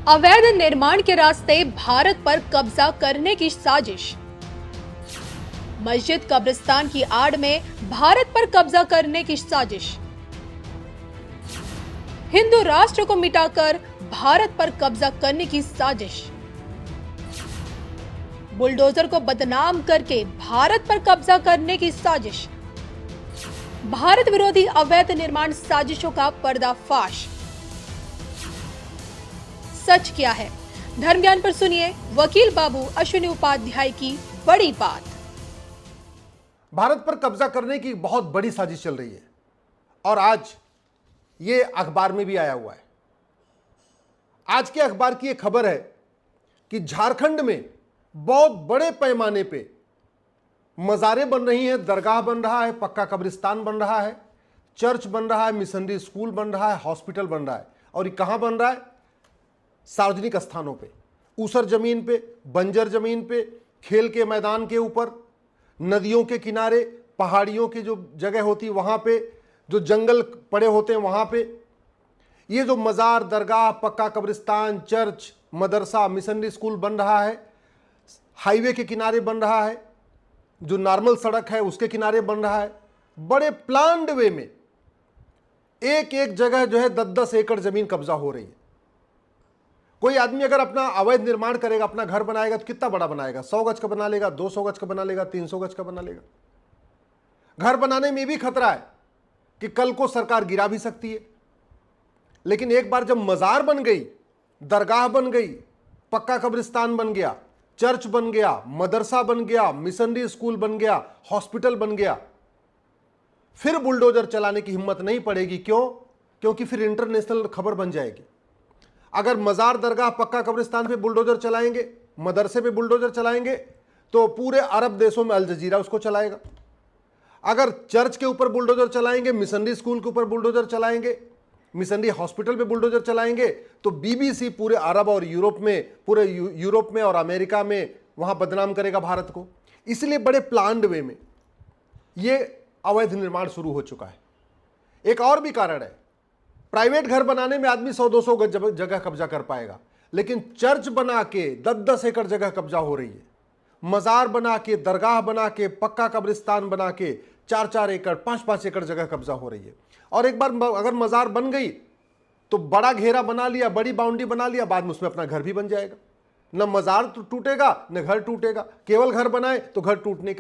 अवैध निर्माण के रास्ते भारत पर कब्जा करने की साजिश। मस्जिद कब्रिस्तान की आड़ में भारत पर कब्जा करने की साजिश। हिंदू राष्ट्र को मिटाकर भारत पर कब्जा करने की साजिश। बुलडोजर को बदनाम करके भारत पर कब्जा करने की साजिश। भारत विरोधी अवैध निर्माण साजिशों का पर्दाफाश। सच क्या है? धर्म ज्ञान पर सुनिए वकील बाबू अश्विनी उपाध्याय की बड़ी बात। भारत पर कब्जा करने की बहुत बड़ी साजिश चल रही है और आज ये अखबार में भी आया हुआ है। आज के अखबार की एक खबर है कि झारखंड में बहुत बड़े पैमाने पे मज़ारें बन रही हैं, दरगाह बन रहा है, पक्का कब्रिस्तान बन रहा है, चर्च बन रहा है, मिशनरी स्कूल बन रहा है, हॉस्पिटल बन रहा है। और ये कहाँ बन रहा है? सार्वजनिक स्थानों पे, ऊसर जमीन पे, बंजर जमीन पे, खेल के मैदान के ऊपर, नदियों के किनारे, पहाड़ियों की जो जगह होती है वहाँ पे, जो जंगल पड़े होते हैं वहाँ पे। ये जो मज़ार, दरगाह, पक्का कब्रिस्तान, चर्च, मदरसा, मिशनरी स्कूल बन रहा है, हाईवे के किनारे बन रहा है, जो नॉर्मल सड़क है उसके किनारे बन रहा है। बड़े प्लान्ड वे में एक एक जगह जो है 10-10 एकड़ जमीन कब्जा हो रही है। कोई आदमी अगर अपना अवैध निर्माण करेगा, अपना घर बनाएगा तो कितना बड़ा बनाएगा? 100 गज का बना लेगा, 200 गज का बना लेगा, 300 गज का बना लेगा। घर बनाने में भी खतरा है कि कल को सरकार गिरा भी सकती है। लेकिन एक बार जब मजार बन गई, दरगाह बन गई, पक्का कब्रिस्तान बन गया, चर्च बन गया, मदरसा बन गया, मिशनरी स्कूल बन गया, हॉस्पिटल बन गया, फिर बुलडोजर चलाने की हिम्मत नहीं पड़ेगी। क्यों? क्योंकि फिर इंटरनेशनल खबर बन जाएगी। अगर मजार, दरगाह, पक्का कब्रिस्तान पे बुलडोजर चलाएंगे, मदरसे पे बुलडोजर चलाएंगे, तो पूरे अरब देशों में अल जजीरा उसको चलाएगा। अगर चर्च के ऊपर बुलडोजर चलाएंगे, मिशनरी स्कूल के ऊपर बुलडोजर चलाएंगे, मिशनरी हॉस्पिटल पे बुलडोजर चलाएंगे, तो बीबीसी पूरे अरब और यूरोप में, पूरे यूरोप में और अमेरिका में वहां बदनाम करेगा भारत को। इसलिए बड़े प्लान्ड वे में ये अवैध निर्माण शुरू हो चुका है। एक और भी कारण है, प्राइवेट घर बनाने में आदमी 100-200 गज जगह कब्जा कर पाएगा, लेकिन चर्च बना के 10-10 एकड़ जगह कब्जा हो रही है। मजार बना के, दरगाह बना के, पक्का कब्रिस्तान बना के 4-4 एकड़, 5-5 एकड़ जगह कब्जा हो रही है। और एक बार अगर मजार बन गई तो बड़ा घेरा बना लिया, बड़ी बाउंड्री बना लिया, बाद में उसमें अपना घर भी बन जाएगा। न मजार तो टूटेगा न घर टूटेगा। केवल घर बनाए तो घर टूटने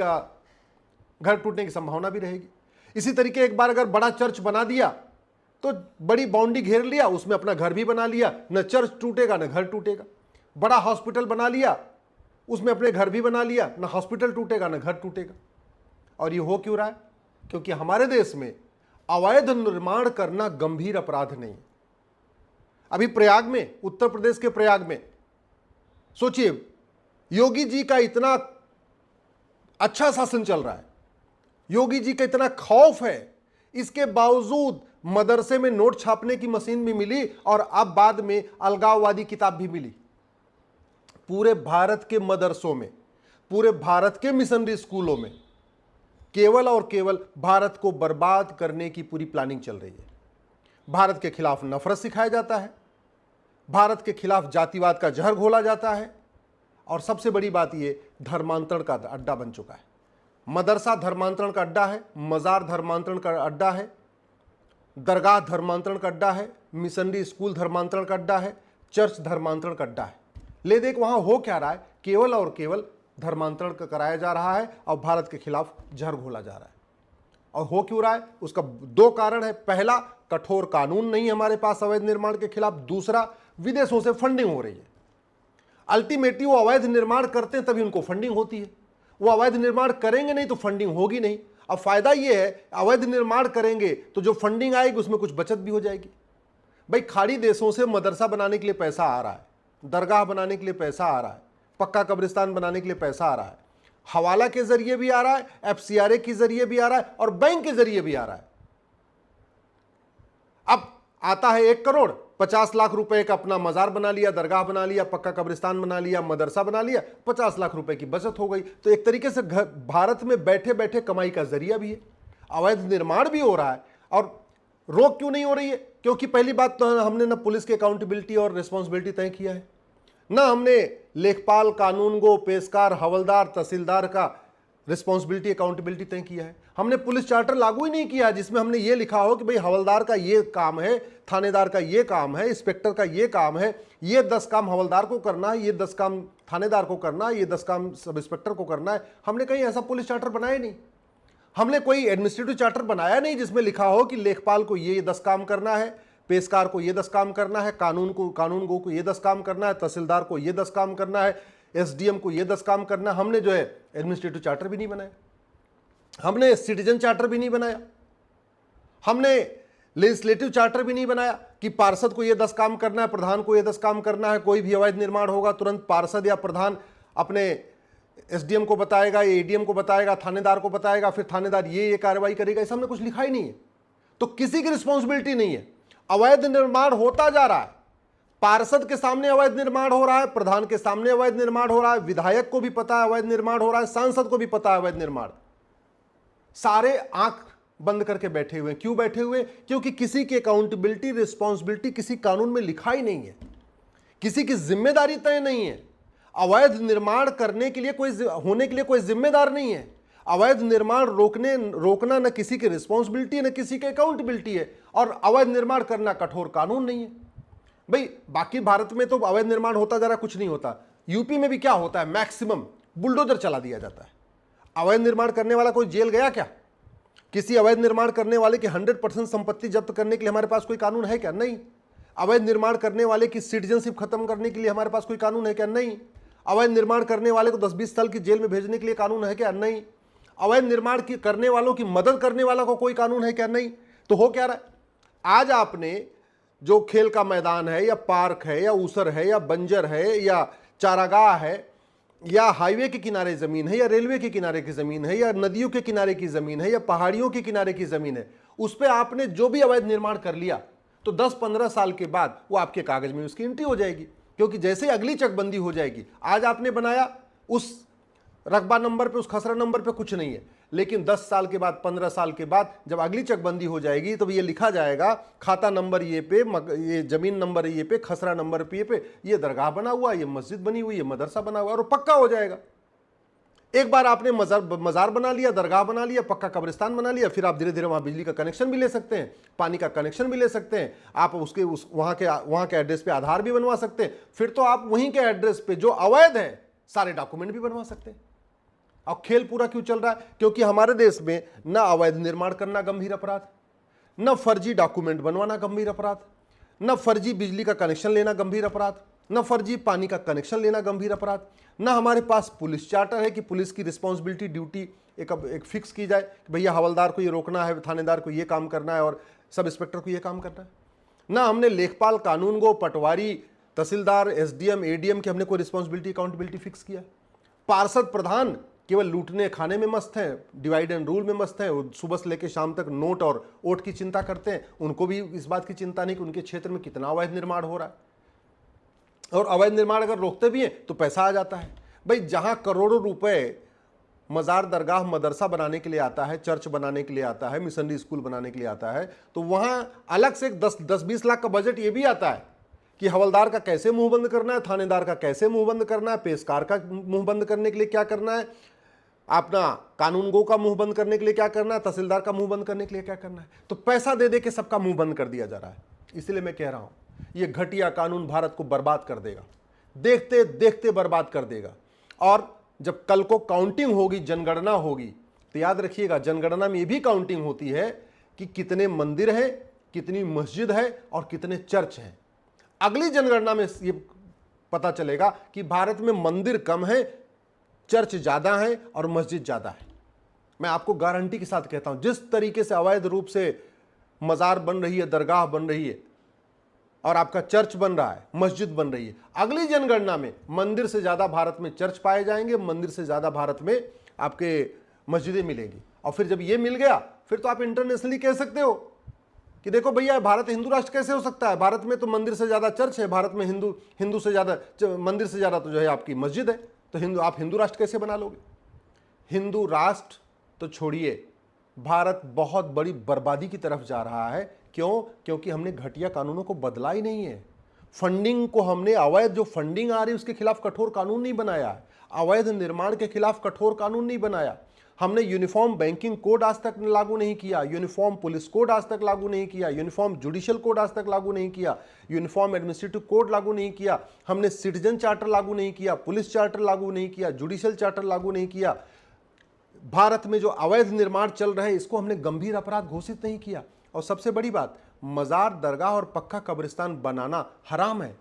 की संभावना भी रहेगी। इसी तरीके एक बार अगर बड़ा चर्च बना दिया तो बड़ी बाउंड्री घेर लिया, उसमें अपना घर भी बना लिया, न चर्च टूटेगा न घर टूटेगा। बड़ा हॉस्पिटल बना लिया, उसमें अपने घर भी बना लिया, न हॉस्पिटल टूटेगा न घर टूटेगा। और ये हो क्यों रहा है? क्योंकि हमारे देश में अवैध निर्माण करना गंभीर अपराध नहीं। अभी प्रयाग में, उत्तर प्रदेश के प्रयाग में, सोचिए, योगी जी का इतना अच्छा शासन चल रहा है, योगी जी का इतना खौफ है, इसके बावजूद मदरसे में नोट छापने की मशीन भी मिली और अब बाद में अलगाववादी किताब भी मिली। पूरे भारत के मदरसों में, पूरे भारत के मिशनरी स्कूलों में केवल और केवल भारत को बर्बाद करने की पूरी प्लानिंग चल रही है। भारत के खिलाफ नफरत सिखाया जाता है, भारत के खिलाफ जातिवाद का जहर घोला जाता है, और सबसे बड़ी बात यह धर्मांतरण का अड्डा बन चुका है। मदरसा धर्मांतरण का अड्डा है, मजार धर्मांतरण का अड्डा है, दरगाह धर्मांतरण का अड्डा है, मिशनरी स्कूल धर्मांतरण का अड्डा है, चर्च धर्मांतरण का अड्डा है। ले देख वहां हो क्या रहा है? केवल और केवल धर्मांतरण कराया जा रहा है और भारत के खिलाफ जहर घोला जा रहा है। और हो क्यों रहा है? उसका 2 कारण है। पहला, कठोर कानून नहीं हमारे पास अवैध निर्माण के खिलाफ। दूसरा, विदेशों से फंडिंग हो रही है। अल्टीमेटली वो अवैध निर्माण करते हैं तभी उनको फंडिंग होती है। वो अवैध निर्माण करेंगे नहीं तो फंडिंग होगी नहीं। अब फायदा ये है, अवैध निर्माण करेंगे तो जो फंडिंग आएगी उसमें कुछ बचत भी हो जाएगी। भाई, खाड़ी देशों से मदरसा बनाने के लिए पैसा आ रहा है, दरगाह बनाने के लिए पैसा आ रहा है, पक्का कब्रिस्तान बनाने के लिए पैसा आ रहा है, हवाला के जरिए भी आ रहा है, FCRA के जरिए भी आ रहा है और बैंक के जरिए भी आ रहा है। अब आता है 1 करोड़, 50 लाख रुपए का अपना मजार बना लिया, दरगाह बना लिया, पक्का कब्रिस्तान बना लिया, मदरसा बना लिया, 50 लाख रुपए की बचत हो गई। तो एक तरीके से भारत में बैठे बैठे कमाई का जरिया भी है, अवैध निर्माण भी हो रहा है और रोक क्यों नहीं हो रही है? क्योंकि पहली बात तो हमने ना पुलिस की अकाउंटेबिलिटी और रिस्पॉन्सिबिलिटी तय किया है, ना हमने लेखपाल, कानूनगो, पेशकार, हवलदार, तहसीलदार का रिस्पॉन्सिबिलिटी अकाउंटेबिलिटी तय किया है। हमने पुलिस चार्टर लागू ही नहीं किया जिसमें हमने ये लिखा हो कि भाई हवलदार का ये काम है, थानेदार का ये काम है, इंस्पेक्टर का ये काम है, ये 10 काम हवलदार को करना है, ये 10 काम थानेदार को करना है, ये 10 काम सब इंस्पेक्टर को करना है। हमने कहीं ऐसा पुलिस चार्टर बनाया नहीं। हमने कोई एडमिनिस्ट्रेटिव चार्टर बनाया नहीं जिसमें लिखा हो कि लेखपाल को ये 10 काम करना है, पेशकार को ये 10 काम करना है, कानूनगो को ये 10 काम करना है, तहसीलदार को ये 10 काम करना है, एसडीएम को ये 10 काम करना है। हमने जो है एडमिनिस्ट्रेटिव चार्टर भी नहीं बनाया, हमने सिटीजन चार्टर भी नहीं बनाया, हमने लेजिस्लेटिव चार्टर भी नहीं बनाया कि पार्षद को ये 10 काम करना है, प्रधान को ये 10 काम करना है। कोई भी अवैध निर्माण होगा तुरंत पार्षद या प्रधान अपने एसडीएम को बताएगा, एडीएम को बताएगा, थानेदार को बताएगा, फिर थानेदार ये कार्रवाई करेगा। ऐसा हमने कुछ लिखा ही नहीं है। तो किसी की रिस्पॉन्सिबिलिटी नहीं है। अवैध निर्माण होता जा रहा है, पार्षद के सामने अवैध निर्माण हो रहा है, प्रधान के सामने अवैध निर्माण हो रहा है, विधायक को भी पता है अवैध निर्माण हो रहा है, सांसद को भी पता है अवैध निर्माण। सारे आंख बंद करके बैठे हुए। क्यों बैठे हुए? क्योंकि किसी की अकाउंटेबिलिटी, रिस्पॉन्सिबिलिटी किसी कानून में लिखा ही नहीं है, किसी की जिम्मेदारी तय नहीं है। अवैध निर्माण करने के लिए होने के लिए कोई जिम्मेदार नहीं है। अवैध निर्माण रोकना न किसी की रिस्पॉन्सिबिलिटी न किसी की अकाउंटेबिलिटी है, और अवैध निर्माण करना कठोर कानून नहीं है। भाई बाकी भारत में तो अवैध निर्माण होता जा रहा, कुछ नहीं होता। यूपी में भी क्या होता है, मैक्सिमम बुलडोजर चला दिया जाता है। अवैध निर्माण करने वाला कोई जेल गया क्या? किसी अवैध निर्माण करने वाले की 100% संपत्ति जब्त करने के लिए हमारे पास कोई कानून है क्या? नहीं। अवैध निर्माण करने वाले की सिटीजनशिप खत्म करने के लिए हमारे पास कोई कानून है क्या? नहीं। अवैध निर्माण करने वाले को 10-20 साल की जेल में भेजने के लिए कानून है क्या? नहीं। अवैध निर्माण करने वालों की मदद करने वाला को कोई कानून है क्या? नहीं। तो हो क्या रहा है, आज आपने जो खेल का मैदान है या पार्क है या ऊसर है या बंजर है या चारागाह है या हाईवे के किनारे जमीन है या रेलवे के किनारे की जमीन है या नदियों के किनारे की जमीन है या पहाड़ियों के किनारे की जमीन है, उस पर आपने जो भी अवैध निर्माण कर लिया तो 10-15 साल के बाद वो आपके कागज में उसकी एंट्री हो जाएगी। क्योंकि जैसे अगली चकबंदी हो जाएगी, आज आपने बनाया उस रकबा नंबर पे, उस खसरा नंबर पे कुछ नहीं है, लेकिन 10 साल के बाद, 15 साल के बाद जब अगली चकबंदी हो जाएगी तो ये लिखा जाएगा खाता नंबर ये पे, ये जमीन नंबर ये पे, खसरा नंबर पे ये दरगाह बना हुआ, ये मस्जिद बनी हुई, ये मदरसा बना हुआ, और पक्का हो जाएगा। एक बार आपने मजार बना लिया, दरगाह बना लिया, पक्का कब्रिस्तान बना लिया, फिर आप धीरे धीरे वहां बिजली का कनेक्शन भी ले सकते हैं, पानी का कनेक्शन भी ले सकते हैं, आप वहां के एड्रेस पे आधार भी बनवा सकते हैं। फिर तो आप वहीं के एड्रेस पे जो अवैध है सारे डॉक्यूमेंट भी बनवा सकते हैं। अब खेल पूरा क्यों चल रहा है? क्योंकि हमारे देश में न अवैध निर्माण करना गंभीर अपराध, न फर्जी डॉक्यूमेंट बनवाना गंभीर अपराध, न फर्जी बिजली का कनेक्शन लेना गंभीर अपराध, न फर्जी पानी का कनेक्शन लेना गंभीर अपराध, न हमारे पास पुलिस चार्टर है कि पुलिस की रिस्पॉन्सिबिलिटी, ड्यूटी एक फिक्स की जाए कि भैया हवलदार को ये रोकना है, थानेदार को ये काम करना है और सब इंस्पेक्टर को ये काम करना है। न हमने लेखपाल, कानूनगो, पटवारी, तहसीलदार, एसडीएम, एडीएम की हमने कोई रिस्पॉन्सिबिलिटी, अकाउंटेबिलिटी फिक्स किया। पार्षद, प्रधान केवल लूटने खाने में मस्त हैं, डिवाइड एंड रूल में मस्त हैं, वो सुबह से लेकर शाम तक नोट और वोट की चिंता करते हैं। उनको भी इस बात की चिंता नहीं कि उनके क्षेत्र में कितना अवैध निर्माण हो रहा है, और अवैध निर्माण अगर रोकते भी हैं तो पैसा आ जाता है। भाई जहां करोड़ों रुपए मजार, दरगाह, मदरसा बनाने के लिए आता है, चर्च बनाने के लिए आता है, मिशनरी स्कूल बनाने के लिए आता है, तो वहां अलग से 10-20 लाख का बजट ये भी आता है कि हवलदार का कैसे मुंह बंद करना है, थानेदार का कैसे मुंह बंद करना है, पेशकार का मुंह बंद करने के लिए क्या करना है, अपना कानूनगो का मुंह बंद करने के लिए क्या करना है, तहसीलदार का मुंह बंद करने के लिए क्या करना है। तो पैसा दे दे के सबका मुंह बंद कर दिया जा रहा है। इसलिए मैं कह रहा हूं ये घटिया कानून भारत को बर्बाद कर देगा, देखते देखते बर्बाद कर देगा। और जब कल को काउंटिंग होगी, जनगणना होगी, तो याद रखिएगा जनगणना में ये भी काउंटिंग होती है कि कितने मंदिर हैं, कितनी मस्जिद है और कितने चर्च हैं। अगली जनगणना में ये पता चलेगा कि भारत में मंदिर कम है, चर्च ज्यादा है और मस्जिद ज्यादा है। मैं आपको गारंटी के साथ कहता हूं, जिस तरीके से अवैध रूप से मजार बन रही है, दरगाह बन रही है और आपका चर्च बन रहा है, मस्जिद बन रही है, अगली जनगणना में मंदिर से ज्यादा भारत में चर्च पाए जाएंगे, मंदिर से ज्यादा भारत में आपके मस्जिदें मिलेंगी। और फिर जब ये मिल गया, फिर तो आप इंटरनेशनली कह सकते हो कि देखो भैया भारत हिंदू राष्ट्र कैसे हो सकता है, भारत में तो मंदिर से ज्यादा चर्च है, भारत में हिंदू से ज्यादा, मंदिर से ज्यादा तो जो है आपकी मस्जिद है, तो आप हिंदू राष्ट्र कैसे बना लोगे। हिंदू राष्ट्र तो छोड़िए, भारत बहुत बड़ी बर्बादी की तरफ जा रहा है क्यों? क्योंकि हमने घटिया कानूनों को बदला ही नहीं है। फंडिंग को हमने, अवैध जो फंडिंग आ रही है उसके खिलाफ कठोर कानून नहीं बनाया है, अवैध निर्माण के खिलाफ कठोर कानून नहीं बनाया। हमने यूनिफॉर्म बैंकिंग कोड आज तक लागू नहीं किया, यूनिफॉर्म पुलिस कोड आज तक लागू नहीं किया, यूनिफॉर्म जुडिशियल कोड आज तक लागू नहीं किया, यूनिफॉर्म एडमिनिस्ट्रेटिव कोड लागू नहीं किया, हमने सिटीजन चार्टर लागू नहीं किया, पुलिस चार्टर लागू नहीं किया, जुडिशियल चार्टर लागू नहीं किया। भारत में जो अवैध निर्माण चल रहे हैं इसको हमने गंभीर अपराध घोषित नहीं किया। और सबसे बड़ी बात, मजार, दरगाह और पक्का कब्रिस्तान बनाना हराम है।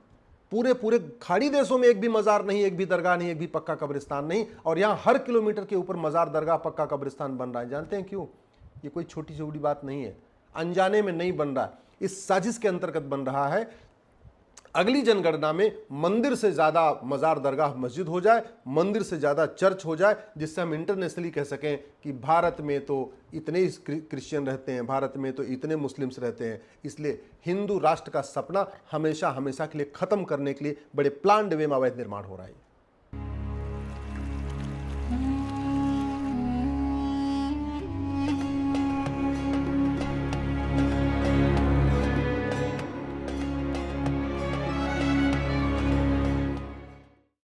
पूरे खाड़ी देशों में एक भी मजार नहीं, एक भी दरगाह नहीं, एक भी पक्का कब्रिस्तान नहीं, और यहाँ हर किलोमीटर के ऊपर मजार, दरगाह, पक्का कब्रिस्तान बन रहा है। जानते हैं क्यों? ये कोई छोटी छोटी बात नहीं है, अनजाने में नहीं बन रहा है, इस साजिश के अंतर्गत बन रहा है। अगली जनगणना में मंदिर से ज्यादा मजार, दरगाह, मस्जिद हो जाए, मंदिर से ज्यादा चर्च हो जाए, जिससे हम इंटरनेशनली कह सकें कि भारत में तो इतने क्रिश्चियन रहते हैं, भारत में तो इतने मुस्लिम्स रहते हैं। इसलिए हिंदू राष्ट्र का सपना हमेशा हमेशा के लिए खत्म करने के लिए बड़े प्लान्ड वे में अवैध निर्माण हो रहा है।